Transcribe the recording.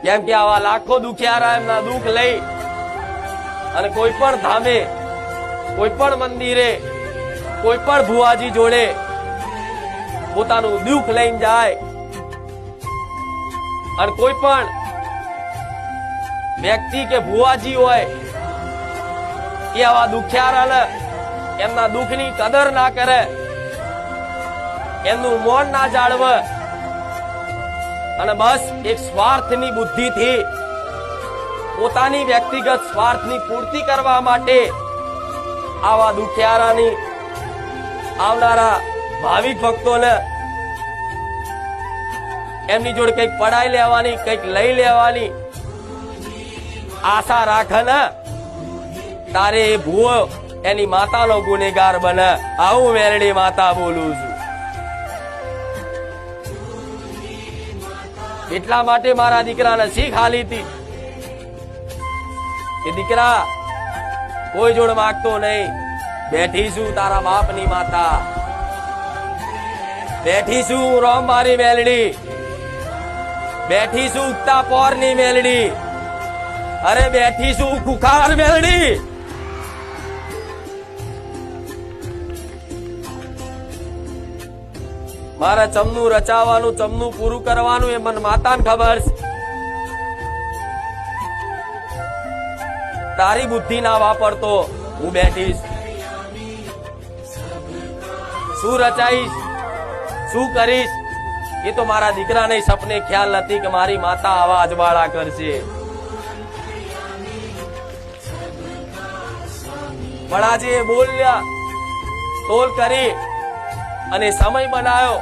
કેમ કે આવા લાખો દુખિયારા એમના દુઃખ લઈ અને કોઈ પણ ધામે, કોઈ પણ મંદિરે, કોઈ પણ ભુવાજી જોડે પોતાનું દુઃખ લઈને જાય અને કોઈ પણ વ્યક્તિ કે ભુવાજી હોય એ આવા દુખિયારાને એમના દુઃખની કદર ના કરે, એમનું મૌન ના જાળવે અને બસ એક સ્વાર્થની બુદ્ધિથી પોતાની વ્યક્તિગત સ્વાર્થની પૂર્તિ કરવા માટે આવા દુખિયારાની આવનારા ભાવિક ભક્તોને એમની જોડે કંઈક પડાઈ લેવાની, કંઈક લઈ લેવાની આશા રાખે ને, તારે એ ભૂવો એની માતાનો ગુનેગાર બને. આવું મેરડી માતા બોલું છું. એટલા માટે મારા દીકરાને શીખ આલી હતી કે દીકરા કોઈ જોડ માગતો નહીં, બેઠીશું તારા બાપની માતા, બેઠીશું રોમ મારી મેલડી, બેઠીશું ઉગતા પોરની મેલડી, અરે બેઠીશું ખુખાર મેલડી. મારે ચમનું રચાવાનું, ચમનું પૂરું કરવાનું એ મને માતાને ખબર છે. તારી બુદ્ધિ ના વાપરતો હું બેઠીશ. શું રચાઈશ, શું કરીશ એ તો મારા દીકરાને સપને ખ્યાલ નથી કે મારી માતા આવા અજવાળા કરશે. પણ આજે બોલ્યા તોલ કરી અને સમય બનાવ્યો